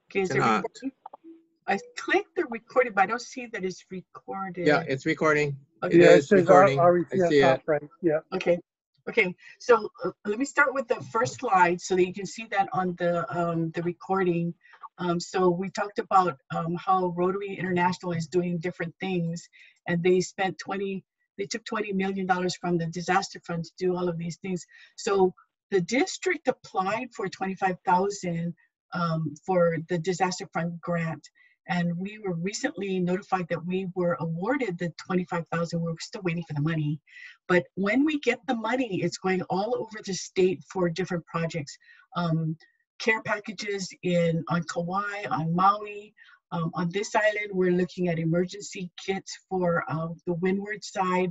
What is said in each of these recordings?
Okay, is it Cannot. recording? I clicked the recording, but I don't see that it's recorded. Yeah, it's recording. Okay. It Yeah, it is says recording. REC I on see top, it. right? Yeah. Okay. Okay. So let me start with the first slide so that you can see that on the recording. So we talked about how Rotary International is doing different things, and they took $20 million from the disaster fund to do all of these things. So the district applied for 25,000 for the disaster fund grant. And we were recently notified that we were awarded the 25,000. We're still waiting for the money. But when we get the money, it's going all over the state for different projects. Care packages on Kauai, on Maui. On this island, we're looking at emergency kits for the windward side.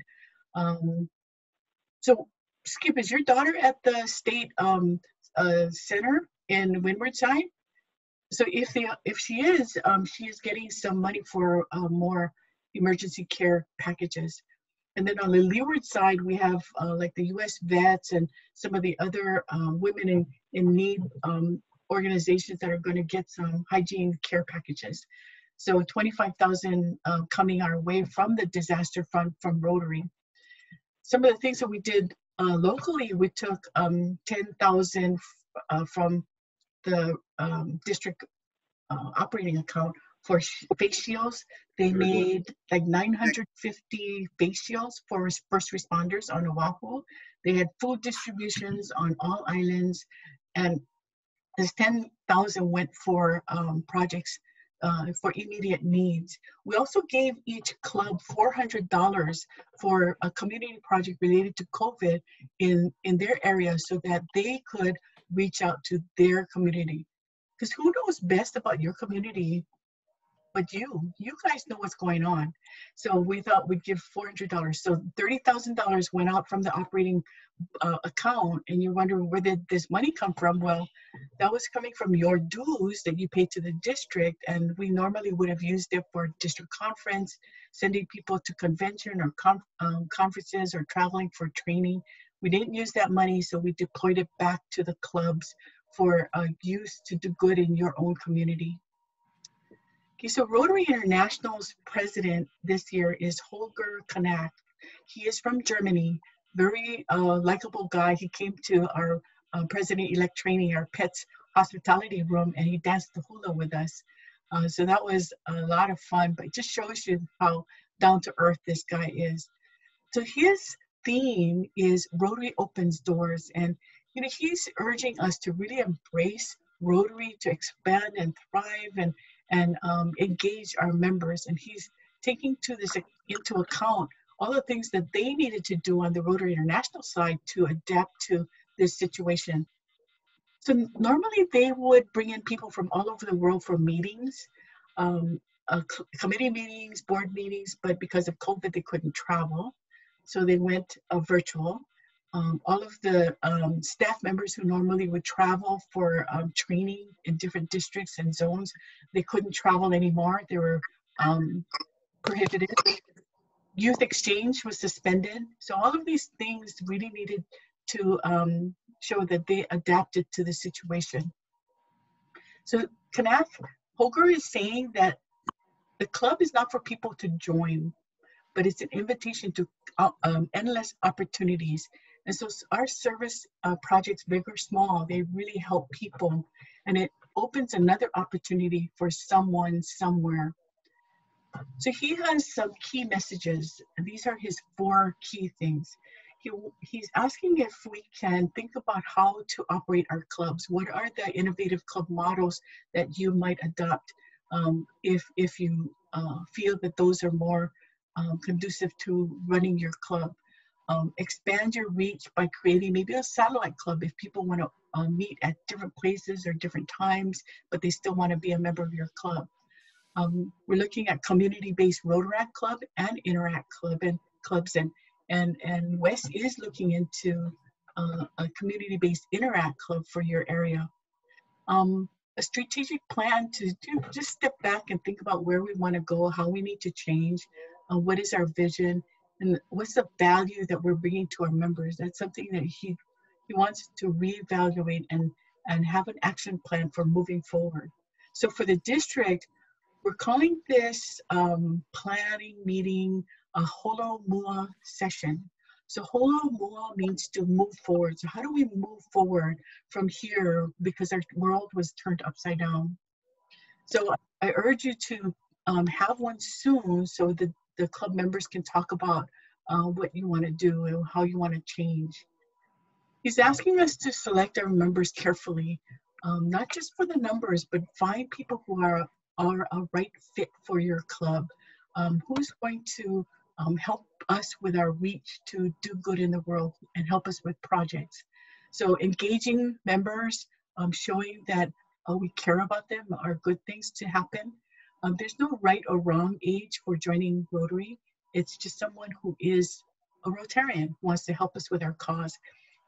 So, Skip, is your daughter at the state center in windward side? So if she is getting some money for more emergency care packages. And then on the leeward side, we have like the U.S. Vets and some of the other women in need organizations that are going to get some hygiene care packages. So 25,000 coming our way from the disaster fund from Rotary. Some of the things that we did locally, we took 10,000 from the district operating account for face shields. They made like 950 face shields for first responders on Oahu. They had food distributions on all islands, and this 10,000 went for projects for immediate needs. We also gave each club $400 for a community project related to COVID in their area so that they could reach out to their community. Because who knows best about your community but you? You guys know what's going on. So we thought we'd give $400. So $30,000 went out from the operating account, and you're wondering where did this money come from? Well, that was coming from your dues that you paid to the district, and we normally would have used it for district conference, sending people to convention or conferences or traveling for training. We didn't use that money, so we deployed it back to the clubs for use to do good in your own community. Okay, so Rotary International's president this year is Holger Kanak. He is from Germany, very likable guy. He came to our president-elect training, our PETS hospitality room, and he danced the hula with us. So that was a lot of fun, but it just shows you how down to earth this guy is. So his theme is Rotary Opens Doors, and he's urging us to really embrace Rotary, to expand and thrive and engage our members. And he's taking into account all the things that they needed to do on the Rotary International side to adapt to this situation. So normally they would bring in people from all over the world for meetings, committee meetings, board meetings, but because of COVID, they couldn't travel. So they went virtual. All of the staff members who normally would travel for training in different districts and zones, they couldn't travel anymore. They were prohibited. Youth exchange was suspended. So all of these things really needed to show that they adapted to the situation. So Holger is saying that the club is not for people to join, but it's an invitation to endless opportunities. And so our service projects, big or small, they really help people, and it opens another opportunity for someone somewhere. So he has some key messages. These are his 4 key things. He's asking if we can think about how to operate our clubs. What are the innovative club models that you might adopt if you feel that those are more conducive to running your club? Expand your reach by creating maybe a satellite club if people want to meet at different places or different times, but they still want to be a member of your club. We're looking at community-based Rotaract Club and Interact Club and clubs, and Wes is looking into a community-based Interact Club for your area. A strategic plan to just step back and think about where we want to go, how we need to change, what is our vision, and what's the value that we're bringing to our members. That's something that he wants to reevaluate and have an action plan for moving forward. So for the district, we're calling this planning meeting a holo mua session. So holo mua means to move forward. So how do we move forward from here, because our world was turned upside down? So I urge you to have one soon, so the club members can talk about what you want to do and how you want to change. He's asking us to select our members carefully, not just for the numbers, but find people who are a right fit for your club, who's going to help us with our reach to do good in the world and help us with projects. So engaging members, showing that we care about them, are good things to happen. There's no right or wrong age for joining Rotary. It's just someone who is a Rotarian, wants to help us with our cause.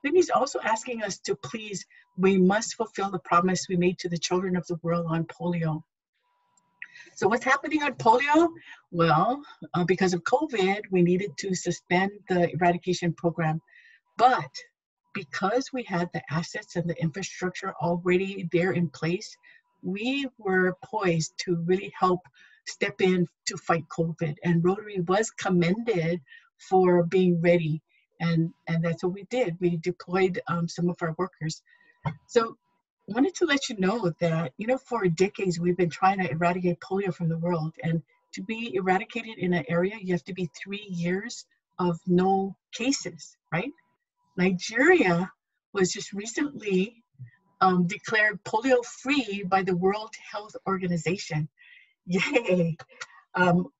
Then he's also asking us to please, we must fulfill the promise we made to the children of the world on polio. So what's happening on polio? Well, because of COVID, we needed to suspend the eradication program. But because we had the assets and the infrastructure already there in place, we were poised to really help step in to fight COVID. And Rotary was commended for being ready. And that's what we did. We deployed some of our workers. So I wanted to let you know that, for decades, we've been trying to eradicate polio from the world. And to be eradicated in an area, you have to be 3 years of no cases, right? Nigeria was just recently declared polio-free by the World Health Organization. Yay!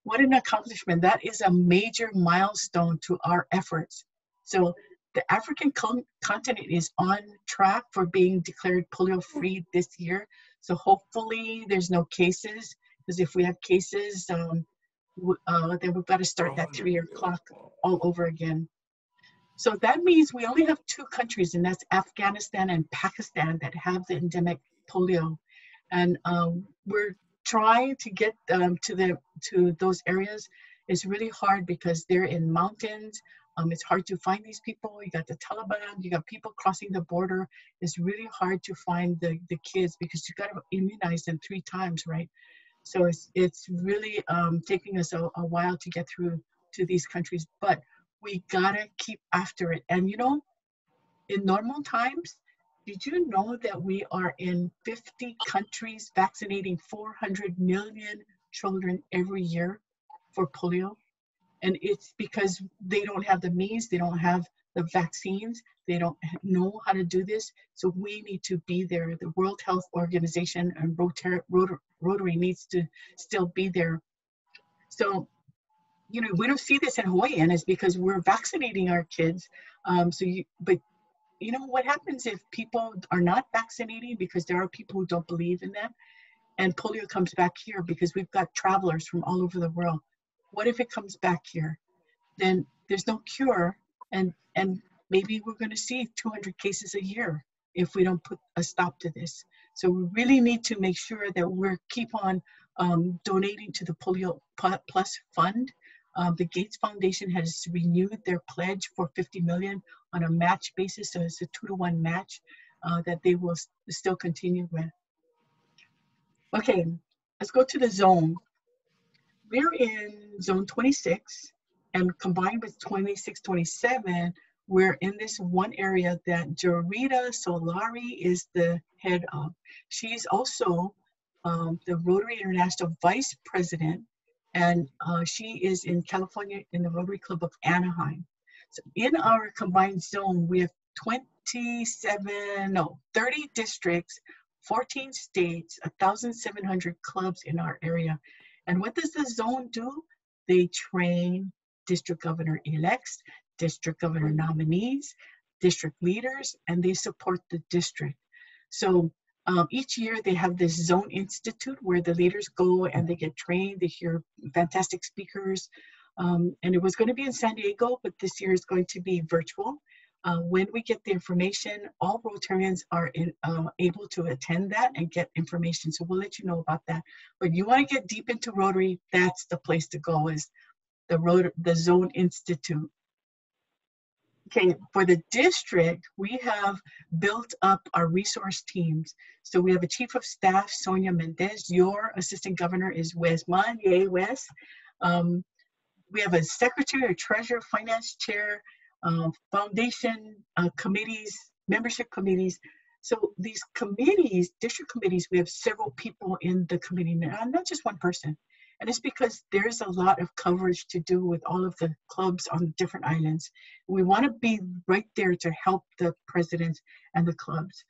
What an accomplishment. That is a major milestone to our efforts. So the African continent is on track for being declared polio-free this year. So hopefully there's no cases, because if we have cases, then we've got to start that 3-year clock all over again. So that means we only have 2 countries, and that's Afghanistan and Pakistan, that have the endemic polio. And we're trying to get to those areas. It's really hard because they're in mountains. It's hard to find these people. You got the Taliban, you got people crossing the border. It's really hard to find the kids because you got to immunize them 3 times, right? So it's really taking us a while to get through to these countries, but we gotta keep after it. And in normal times, did you know that we are in 50 countries vaccinating 400 million children every year for polio? And it's because they don't have the means, they don't have the vaccines, they don't know how to do this. So we need to be there. The World Health Organization and Rotary needs to still be there. So, we don't see this in Hawaii, and it's because we're vaccinating our kids. But what happens if people are not vaccinating, because there are people who don't believe in that, and polio comes back here because we've got travelers from all over the world. What if it comes back here? Then there's no cure, and maybe we're going to see 200 cases a year if we don't put a stop to this. So we really need to make sure that we keep on donating to the Polio Plus Fund. The Gates Foundation has renewed their pledge for $50 million on a match basis, so it's a 2-to-1 match that they will still continue with. Okay, let's go to the zone. We're in zone 26, and combined with 26, 27, we're in this one area that Jorita Solari is the head of. She's also the Rotary International Vice President, and she is in California in the Rotary Club of Anaheim. So in our combined zone, we have 30 districts, 14 states, 1,700 clubs in our area. And what does the zone do? They train district governor-elects, district governor nominees, district leaders, and they support the district. So each year they have this zone institute where the leaders go and they get trained, they hear fantastic speakers. And it was going to be in San Diego, but this year is going to be virtual. When we get the information, all Rotarians are able to attend that and get information. So we'll let you know about that. But you want to get deep into Rotary, that's the place to go, is the Zone Institute. Okay, for the district, we have built up our resource teams. So we have a chief of staff, Sonia Mendez. Your assistant governor is Wes Mann. Yay, Wes. We have a secretary, a treasurer, finance chair, foundation committees, membership committees. So these committees, district committees, we have several people in the committee now, not just one person. And it's because there's a lot of coverage to do with all of the clubs on different islands. We want to be right there to help the presidents and the clubs.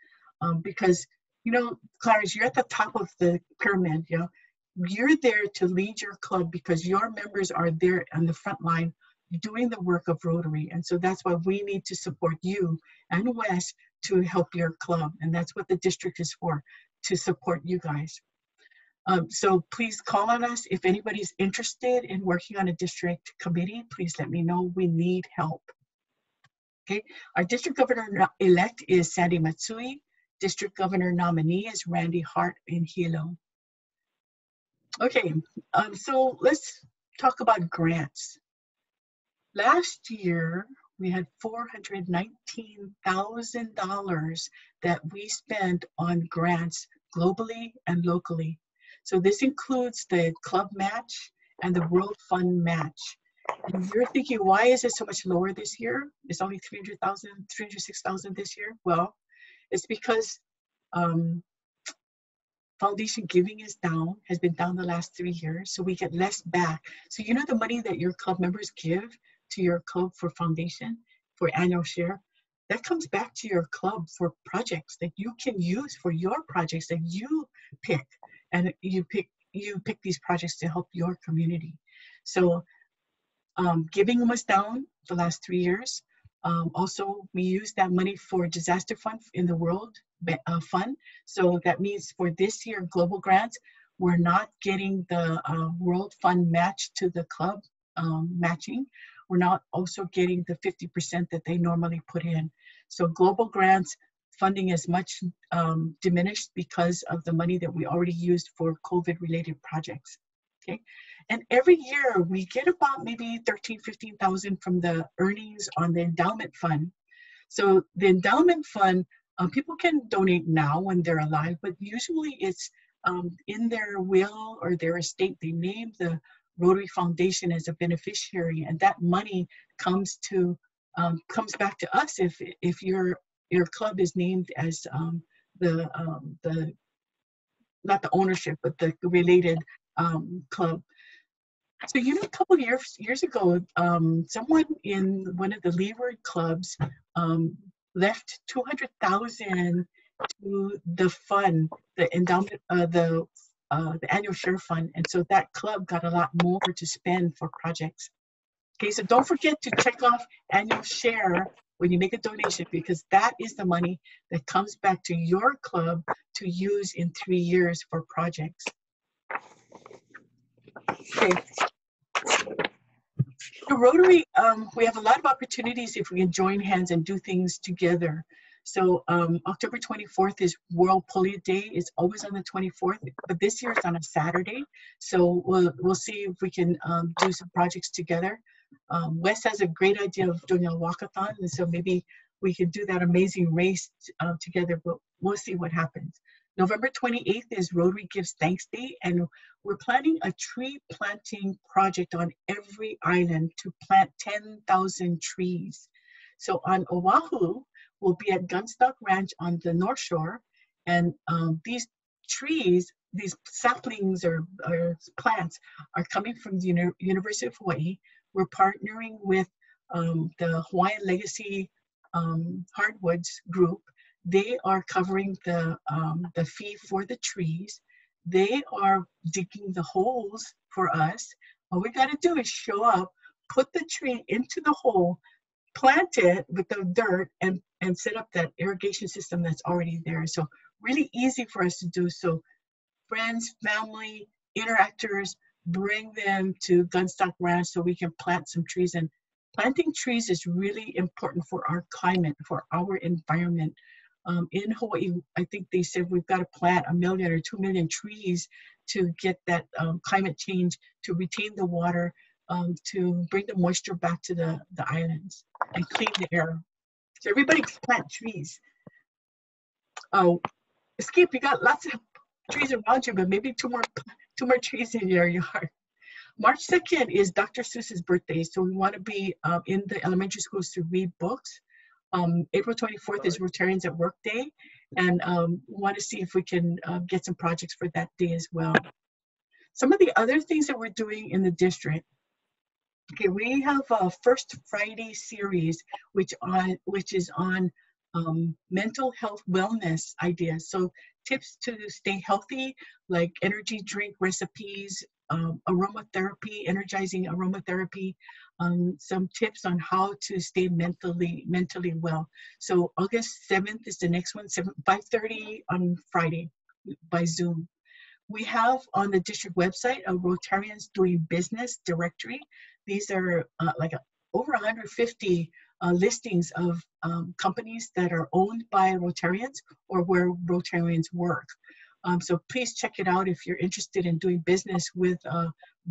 Because, you know, Clarence, you're at the top of the pyramid, you know. You're there to lead your club because your members are there on the front line doing the work of Rotary. And so that's why we need to support you and Wes to help your club. And that's what the district is for, to support you guys. So please call on us. If anybody's interested in working on a district committee, please let me know. We need help. Okay, our district governor-elect is Sandy Matsui. District governor nominee is Randy Hart in Hilo. Okay, so let's talk about grants. Last year, we had $419,000 that we spent on grants globally and locally. So this includes the club match and the World Fund match. And you're thinking, why is it so much lower this year? It's only $306,000 this year. Well, it's because foundation giving is down, has been down the last 3 years, so we get less back. So you know the money that your club members give to your club for foundation, for annual share, that comes back to your club for projects that you can use for your projects that you pick. And you pick these projects to help your community. So giving was down the last 3 years. Also, we use that money for disaster fund in the World Fund. So that means for this year, global grants, we're not getting the World Fund match to the club matching. We're not also getting the 50% that they normally put in. So global grants funding is much diminished because of the money that we already used for COVID-related projects. Okay, and every year we get about maybe 15,000 from the earnings on the endowment fund. So the endowment fund, people can donate now when they're alive, but usually it's in their will or their estate. They name the Rotary Foundation as a beneficiary, and that money comes back to us if your club is named as not the ownership, but the related club. So you know, a couple of years ago, someone in one of the leeward clubs left $200,000 to the fund, the endowment, the annual share fund, and so that club got a lot more to spend for projects. Okay, so don't forget to check off annual share when you make a donation, because that is the money that comes back to your club to use in 3 years for projects. Okay. So Rotary, we have a lot of opportunities if we can join hands and do things together. So October 24th is World Polio Day. It's always on the 24th, but this year it's on a Saturday. So we'll see if we can do some projects together. Wes has a great idea of doing a walkathon, and so maybe we can do that amazing race together, but we'll see what happens. November 28th is Rotary Gives Thanks Day, and we're planning a tree planting project on every island to plant 10,000 trees. So on Oahu, we'll be at Gunstock Ranch on the North Shore, and these trees, these saplings or plants are coming from the University of Hawaii. We're partnering with the Hawaiian Legacy Hardwoods group. They are covering the fee for the trees. They are digging the holes for us. All we got to do is show up, put the tree into the hole, plant it with the dirt, and set up that irrigation system that's already there. So really easy for us to do. So friends, family, interactors, bring them to Gunstock Ranch so we can plant some trees. And planting trees is really important for our climate, for our environment. In Hawaii, I think they said we've got to plant 1 million or 2 million trees to get that climate change, to retain the water, to bring the moisture back to the islands and clean the air. So everybody plant trees. Skip, you got lots of trees around you, but maybe two more trees in your yard. March 2nd is Dr. Seuss's birthday, so we want to be in the elementary schools to read books. April 24th is Rotarians at Work Day, and we want to see if we can get some projects for that day as well. Some of the other things that we're doing in the district. Okay, we have a First Friday series, which is on mental health wellness ideas. So tips to stay healthy, like energy drink recipes, aromatherapy, energizing aromatherapy, some tips on how to stay mentally well. So August 7th is the next one, 5:30 on Friday by Zoom. We have on the district website a Rotarians Doing Business directory. These are over 150 listings of companies that are owned by Rotarians or where Rotarians work. So please check it out if you're interested in doing business with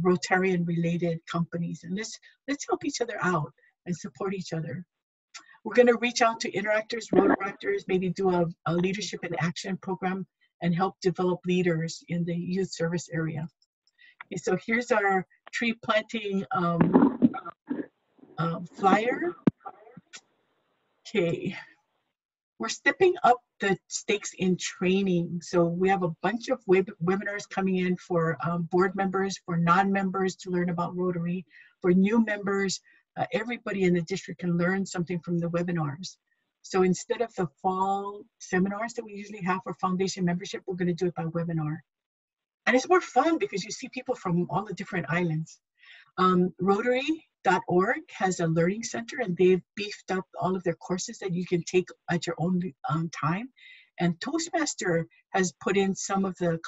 Rotarian related companies. And let's help each other out and support each other. We're going to reach out to interactors, Rotaractors, maybe do a leadership and action program and help develop leaders in the youth service area. Okay, so here's our tree planting flyer. Okay, we're stepping up the stakes in training. So we have a bunch of webinars coming in for board members, for non-members to learn about Rotary, for new members. Everybody in the district can learn something from the webinars. So instead of the fall seminars that we usually have for foundation membership, we're going to do it by webinar. And it's more fun because you see people from all the different islands. Rotary.org has a learning center, and they've beefed up all of their courses that you can take at your own time. And Toastmaster has put in some of the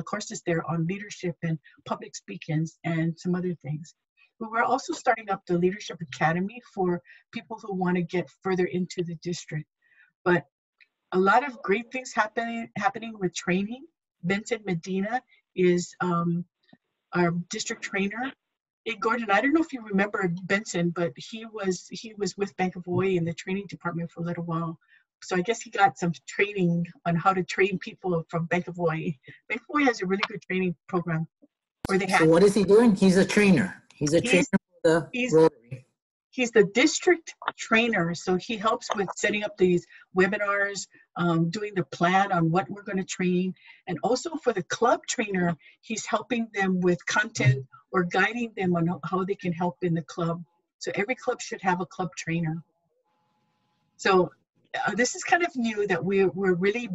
courses there on leadership and public speaking and some other things. But we're also starting up the Leadership Academy for people who want to get further into the district. But a lot of great things happening with training. Vincent Medina is our district trainer. Hey, Gordon, I don't know if you remember Benson, but he was with Bank of Hawai'i in the training department for a little while. So I guess he got some training on how to train people from Bank of Hawai'i. Bank of Hawai'i has a really good training program. Or they have. So what is he doing? He's a trainer. He's a trainer for the Rotary. He's the district trainer, so he helps with setting up these webinars, doing the plan on what we're going to train, and also for the club trainer, he's helping them with content or guiding them on how they can help in the club. So every club should have a club trainer. So this is kind of new that we're really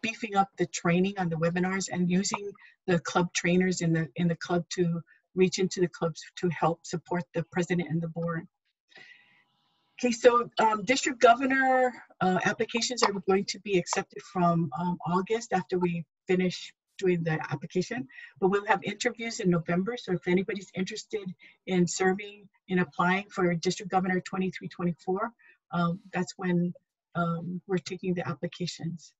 beefing up the training on the webinars and using the club trainers in the club to reach into the clubs to help support the president and the board. Okay, so district governor applications are going to be accepted from August after we finish doing the application, but we'll have interviews in November. So if anybody's interested in serving, in applying for district governor 23-24, that's when we're taking the applications.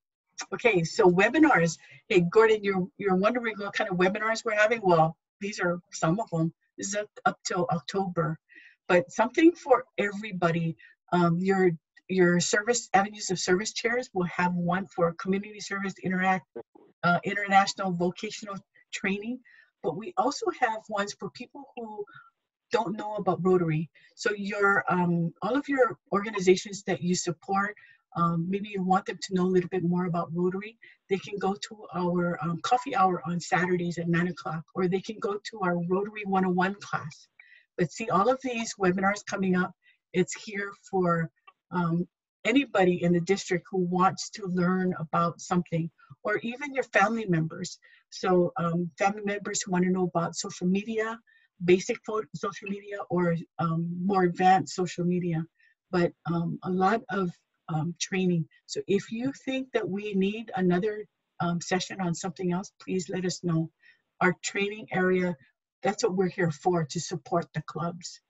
Okay, so webinars. Hey, Gordon, you're wondering what kind of webinars we're having? Well, these are some of them. This is up till October. But something for everybody. Your service avenues of service chairs will have one for community service, international vocational training, but we also have ones for people who don't know about Rotary. So your all of your organizations that you support, maybe you want them to know a little bit more about Rotary, they can go to our coffee hour on Saturdays at 9 o'clock, or they can go to our Rotary 101 class. But see, all of these webinars coming up, it's here for anybody in the district who wants to learn about something, or even your family members. So family members who want to know about social media, basic social media, or more advanced social media, but a lot of training. So if you think that we need another session on something else, please let us know. Our training area, that's what we're here for, to support the clubs.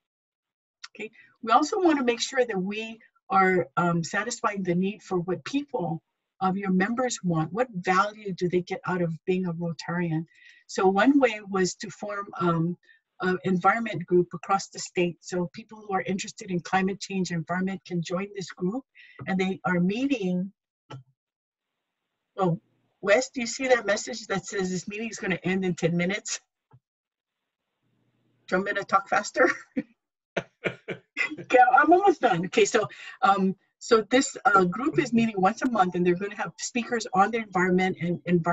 Okay, we also want to make sure that we are satisfying the need for what people of your members want. What value do they get out of being a Rotarian? So one way was to form environment group across the state. So people who are interested in climate change and environment can join this group, and they are meeting. Oh, Wes, do you see that message that says this meeting is going to end in 10 minutes? Do you want me to talk faster? Okay, I'm almost done. Okay, so this group is meeting once a month, and they're going to have speakers on the environment and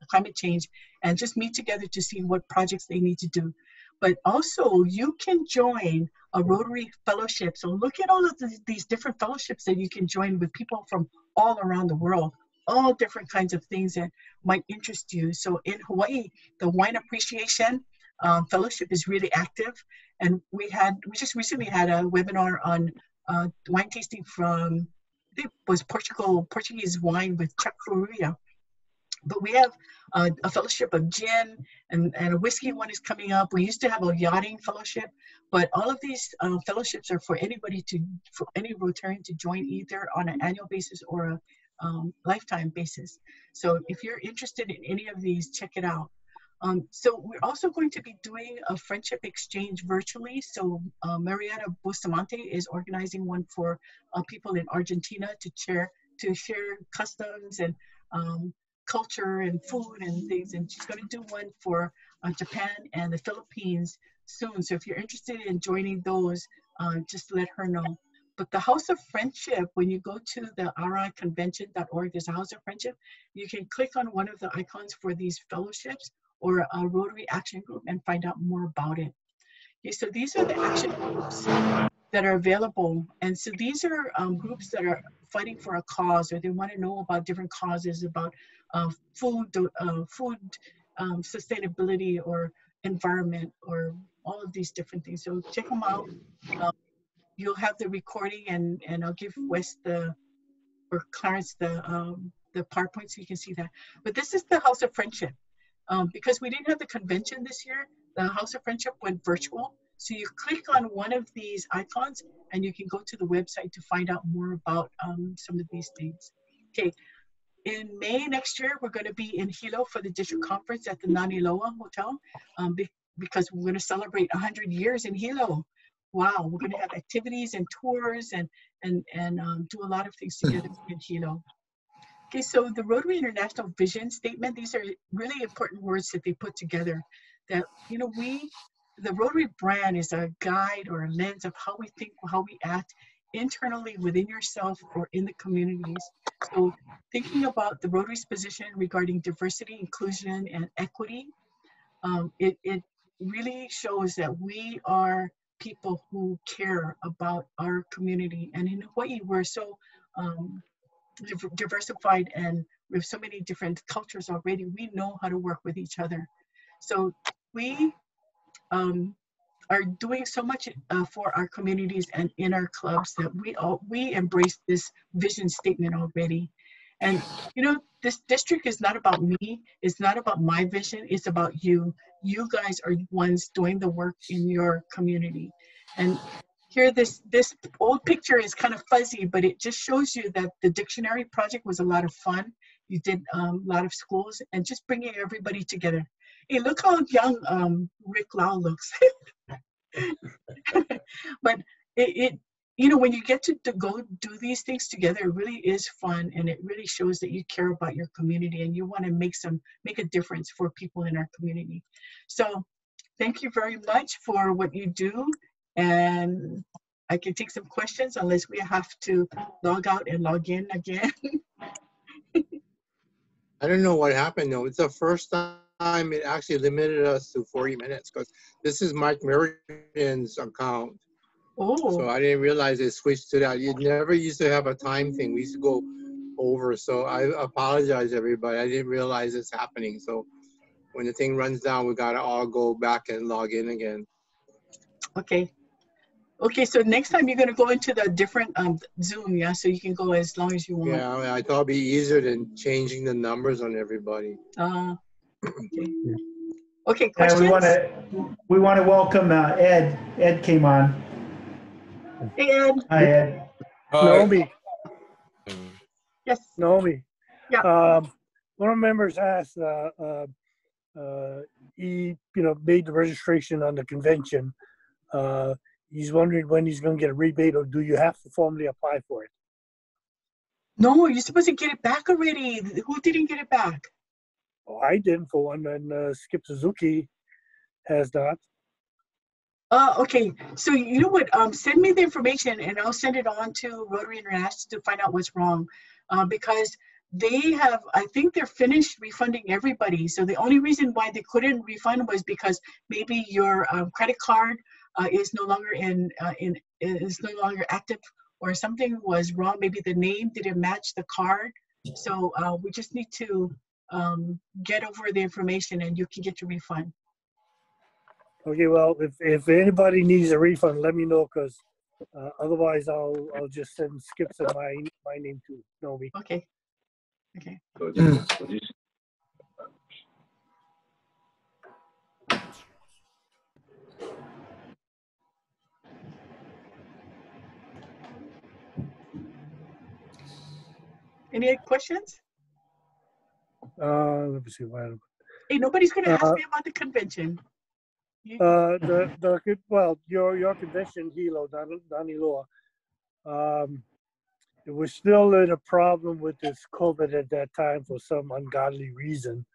climate change, and just meet together to see what projects they need to do. But also, you can join a Rotary Fellowship. So look at all of these different fellowships that you can join with people from all around the world, all different kinds of things that might interest you. So in Hawaii, the Wine Appreciation Fellowship is really active. And we just recently had a webinar on wine tasting from, I think it was Portuguese wine with Chuck Furia. But we have a fellowship of gin, and a whiskey one is coming up. We used to have a yachting fellowship, but all of these fellowships are for any Rotarian to join, either on an annual basis or a lifetime basis. So if you're interested in any of these, check it out. So we're also going to be doing a friendship exchange virtually. So Marietta Bustamante is organizing one for people in Argentina to share customs and culture and food and things. And she's going to do one for Japan and the Philippines soon. So if you're interested in joining those, just let her know. But the House of Friendship, when you go to the riconvention.org, there's a House of Friendship. You can click on one of the icons for these fellowships or a Rotary Action Group and find out more about it. Okay, so these are the action groups that are available. And so these are groups that are fighting for a cause, or they want to know about different causes, about food sustainability or environment, or all of these different things. So check them out. You'll have the recording, and I'll give Wes or Clarence the PowerPoint so you can see that. But this is the House of Friendship. Because we didn't have the convention this year, the House of Friendship went virtual. So you click on one of these icons and you can go to the website to find out more about some of these things. Okay, in May next year, we're going to be in Hilo for the district conference at the Naniloa Hotel because we're going to celebrate 100 years in Hilo. Wow, we're going to have activities and tours and do a lot of things together in Hilo. Okay, so the Rotary International Vision Statement, these are really important words that they put together that, you know, the Rotary brand is a guide or a lens of how we think, how we act internally within yourself or in the communities. So thinking about the Rotary's position regarding diversity, inclusion, and equity, it really shows that we are people who care about our community. And in Hawaii, we're so diversified, and we have so many different cultures already. We know how to work with each other. So we are doing so much for our communities and in our clubs that we embrace this vision statement already. And you know, this district is not about me, it's not about my vision, it's about you. You guys are the ones doing the work in your community. And here, this old picture is kind of fuzzy, but it just shows you that the dictionary project was a lot of fun. You did a lot of schools and just bringing everybody together. Hey, look how young Rick Lau looks. But it you know, when you get to go do these things together, it really is fun, and it really shows that you care about your community and you want to make a difference for people in our community. So thank you very much for what you do, and I can take some questions unless we have to log out and log in again. I don't know what happened though. It's the first time it actually limited us to 40 minutes because this is Mike Merriden's account. Oh. So I didn't realize it switched to that. You never used to have a time thing. We used to go over. So I apologize, everybody. I didn't realize it's happening. So when the thing runs down, we got to all go back and log in again. Okay. Okay, so next time you're going to go into the different Zoom, yeah? So you can go as long as you want. Yeah, I thought it'd be easier than changing the numbers on everybody. Okay. Okay, questions? We want to welcome Ed. Ed came on. Hey, Ed. Hi, Ed. Naomi. Yes. Naomi. Yeah. One of the members asked, made the registration on the convention. He's wondering when he's going to get a rebate, or do you have to formally apply for it? No, you're supposed to get it back already. Who didn't get it back? Oh, I didn't for one, and Skip Suzuki has not. Okay. So you know what? Send me the information, and I'll send it on to Rotary International to find out what's wrong, because they have. I think they're finished refunding everybody. So the only reason why they couldn't refund was because maybe your credit card is no longer is no longer active, or something was wrong. Maybe the name didn't match the card. So we just need to get over the information, and you can get your refund. Okay, well, if anybody needs a refund, let me know, because otherwise I'll just send Skips and my name to Nomi. Okay. Okay. Any questions? Let me see. Hey, nobody's going to ask me about the convention. Well, your convention, Hilo, Daniloa, it was still in a problem with this COVID at that time for some ungodly reason.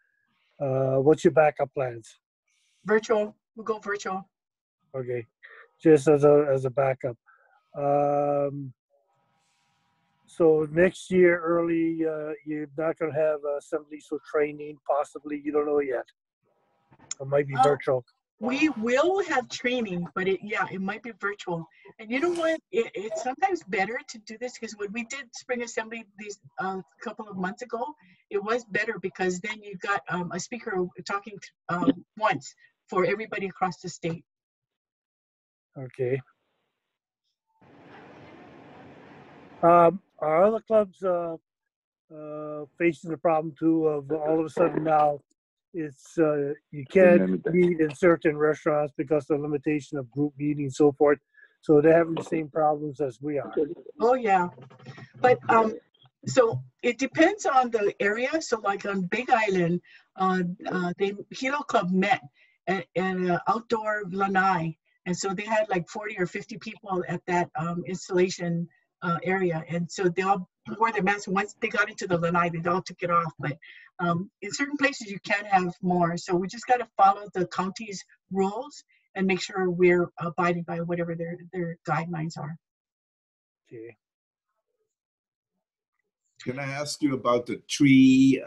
What's your backup plans? Virtual. We'll go virtual. Okay, just as a backup. So next year, early, you're not going to have assemblies for training, possibly. You don't know yet. It might be virtual. We will have training, but it might be virtual. And you know what? It's sometimes better to do this, because when we did spring assembly these couple of months ago, it was better because then you got a speaker talking once for everybody across the state. Okay. Are other clubs facing the problem too of all of a sudden now it's you can't meet in certain restaurants because of the limitation of group meetings and so forth? So they're having the same problems as we are. Oh yeah, but so it depends on the area. So like on Big Island, the Hilo Club met at an outdoor lanai, and so they had like 40 or 50 people at that installation area, and so they all wore their masks. Once they got into the lanai, they all took it off. But in certain places you can have more, so we just got to follow the county's rules and make sure we're abiding by whatever their guidelines are. Okay. Can I ask you about the tree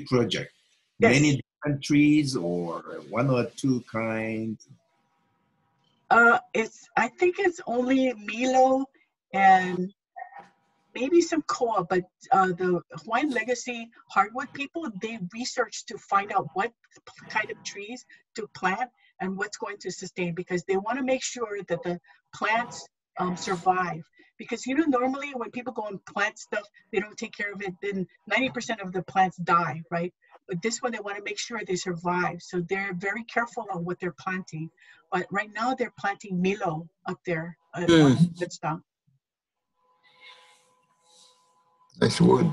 project? Yes. Many different trees, or one or two kinds? I think it's only Milo and maybe some koa, but the Hawaiian Legacy hardwood people, they research to find out what kind of trees to plant and what's going to sustain, because they want to make sure that the plants survive. Because normally when people go and plant stuff, they don't take care of it, then 90% of the plants die, right? But this one, they want to make sure they survive. So they're very careful on what they're planting. But right now they're planting Milo up there at Woodstock. Nice wood.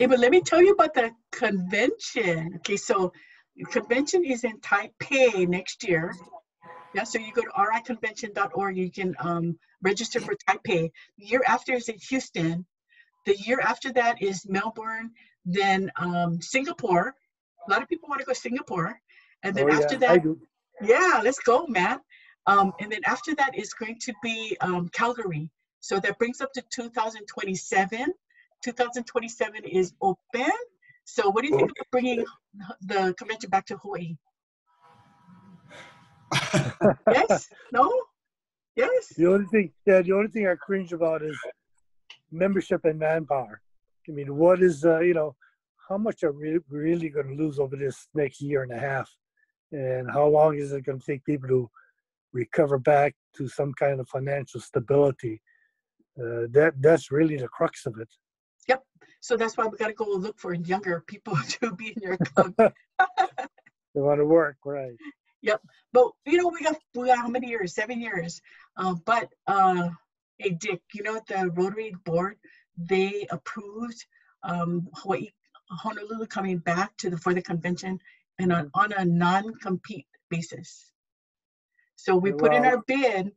Hey, but let me tell you about the convention. Okay, so the convention is in Taipei next year. Yeah, so you go to riconvention.org, you can register for Taipei. The year after is in Houston. The year after that is Melbourne, then Singapore. A lot of people want to go to Singapore. And then after that, yeah, let's go, Matt. And then after that is going to be Calgary. So that brings up to 2027. 2027 is open. So what do you think about bringing the convention back to Hawaii? Yes? No? Yes? The only thing I cringe about is membership and manpower. I mean, what is, how much are we really going to lose over this next year and a half? And how long is it going to take people to recover back to some kind of financial stability? That's really the crux of it. Yep. So that's why we got to go look for younger people to be in your club. They want to work, right? Yep. But we got how many years? 7 years. But hey, Dick, the Rotary board, they approved Hawaii Honolulu coming back for the convention and on a non-compete basis. So we put in our bid